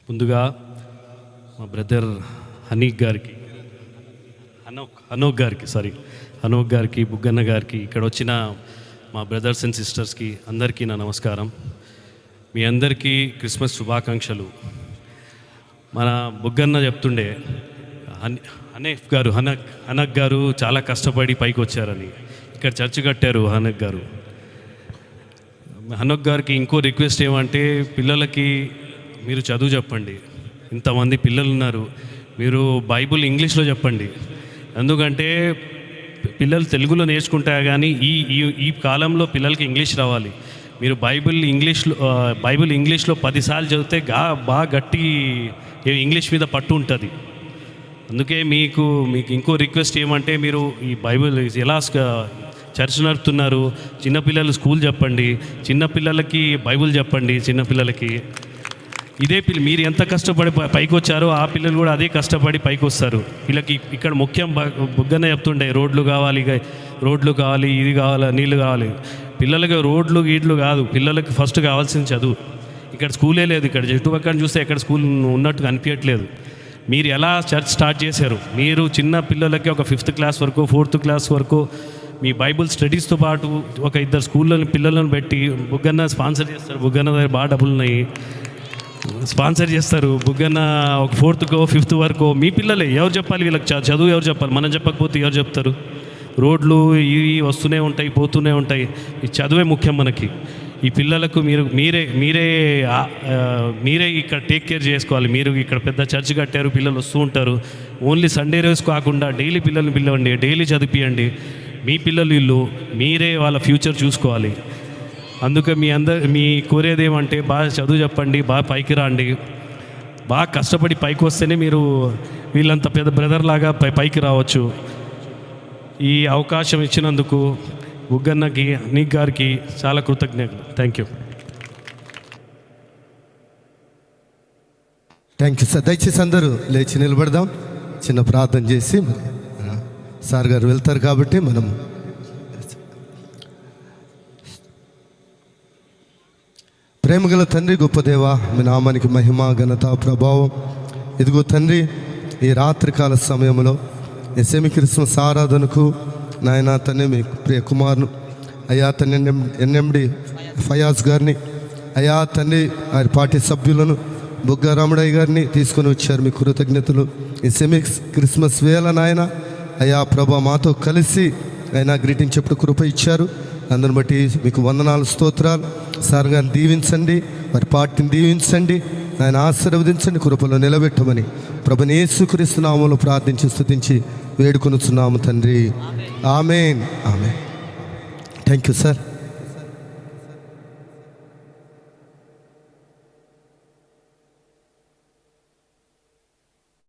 ముందుగా మా బ్రదర్ హనీక్ గారికి అనోక్ గారికి బుగ్గన్న గారికి ఇక్కడ వచ్చిన మా బ్రదర్స్ అండ్ సిస్టర్స్కి అందరికీ నా నమస్కారం. మీ అందరికీ క్రిస్మస్ శుభాకాంక్షలు. మన బుగ్గన్న చెప్తుండే హనక్ గారు చాలా కష్టపడి పైకి వచ్చారని. ఇక్కడ చర్చ్ కట్టారు హనక్ గారు. హనక్ గారికి ఇంకో రిక్వెస్ట్ ఏమంటే, పిల్లలకి మీరు చదువు చెప్పండి. ఇంతమంది పిల్లలు ఉన్నారు, మీరు బైబుల్ ఇంగ్లీష్లో చెప్పండి. ఎందుకంటే పిల్లలు తెలుగులో నేర్చుకుంటా కానీ ఈ కాలంలో పిల్లలకి ఇంగ్లీష్ రావాలి. మీరు బైబిల్ ఇంగ్లీష్లో 10 సార్లు చదివితే బాగా గట్టి ఇంగ్లీష్ మీద పట్టు ఉంటుంది. అందుకే మీకు ఇంకో రిక్వెస్ట్ ఏమంటే, మీరు ఈ బైబిల్ ఎలా చర్చ్ నడుపుతున్నారు, చిన్నపిల్లలు స్కూల్ చెప్పండి, చిన్నపిల్లలకి బైబిల్ చెప్పండి. చిన్నపిల్లలకి మీరు ఎంత కష్టపడి పైకి వచ్చారో ఆ పిల్లలు కూడా అదే కష్టపడి పైకి వస్తారు. వీళ్ళకి ఇక్కడ ముఖ్యం బుగ్గన చెప్తుండే, రోడ్లు కావాలి, ఇది కావాలి, నీళ్ళు కావాలి. పిల్లలకి రోడ్లు గీడ్లు కాదు, పిల్లలకి ఫస్ట్ కావాల్సిన చదువు. ఇక్కడ స్కూలే లేదు. ఇక్కడ చుట్టుపక్కల చూస్తే ఎక్కడ స్కూల్ ఉన్నట్టు కనిపించట్లేదు. మీరు ఎలా చర్చ్ స్టార్ట్ చేశారు? మీరు చిన్న పిల్లలకి ఒక 5th క్లాస్ వరకు 4th క్లాస్ వరకు మీ బైబుల్ స్టడీస్తో పాటు ఒక 2 స్కూళ్ళని పిల్లలను పెట్టి బుగ్గన్న స్పాన్సర్ చేస్తారు. బుగ్గన్న దగ్గర బాగా డబ్బులు ఉన్నాయి, స్పాన్సర్ చేస్తారు. బుగ్గన్న ఒక 4th 5th వరకు మీ పిల్లలే. ఎవరు చెప్పాలి వీళ్ళకి చదువు? ఎవరు చెప్పాలి? మనం చెప్పకపోతే ఎవరు చెప్తారు? రోడ్లు ఇవి వస్తూనే ఉంటాయి, పోతూనే ఉంటాయి. ఈ చదువే ముఖ్యం మనకి. ఈ పిల్లలకు మీరే ఇక్కడ టేక్ కేర్ చేసుకోవాలి. మీరు ఇక్కడ పెద్ద చర్చ్ కట్టారు, పిల్లలు వస్తూ ఉంటారు. ఓన్లీ సండే రోజు కాకుండా డైలీ పిల్లల్ని పిలవండి, డైలీ చదివించండి. మీ పిల్లలు మీరే వాళ్ళ ఫ్యూచర్ చూసుకోవాలి. అందుకే మీ కోరేది ఏమంటే, బాగా చదువు చెప్పండి, బాగా పైకి రండి. బాగా కష్టపడి పైకి వస్తేనే మీరు వీళ్ళంత పెద్ద బ్రదర్ లాగా పైకి రావచ్చు. ఈ అవకాశం ఇచ్చినందుకు బుగ్గన్నకి, హనీక్ గారికి చాలా కృతజ్ఞతలు. Thank you sir. దయచేసి అందరూ లేచి నిలబడదాం, చిన్న ప్రార్థన చేసి సార్ గారు వెళ్తారు కాబట్టి మనం. ప్రేమగల తండ్రి, గొప్ప దేవ, మీ నామానికి మహిమ, ఘనత, ప్రభావం. ఇదిగో తండ్రి, ఈ రాత్రికాల సమయంలో ఎస్ఎంఈ క్రిస్మస్ ఆరాధనకు నాయన తండ్రి, మీ ప్రియ కుమారును అయ్యా తండ్రి ఎన్ఎండి ఫయాజ్ గారిని, అయ్యా తండ్రి వారి పార్టీ సభ్యులను, బుగ్గ రామడయ్య గారిని తీసుకొని వచ్చారు. మీ కృతజ్ఞతలు. ఎస్ఎంఈ క్రిస్మస్ వేళ నాయన అయ్యా ప్రభా మాతో కలిసి అయినా గ్రీటింగ్ చెప్పుడు కృప ఇచ్చారు. అందరిని బట్టి మీకు వందనాలు, స్తోత్రాలు. సార్ గారిని దీవించండి, వారి పార్టీని దీవించండి, ఆయన ఆశీర్వదించండి, కృపలో నిలబెట్టమని ప్రభుని యేసుక్రీస్తు నామములో ప్రార్థించి స్తుతించి వేడుకొనుచున్నాము తండ్రి. ఆమేన్. Thank you sir.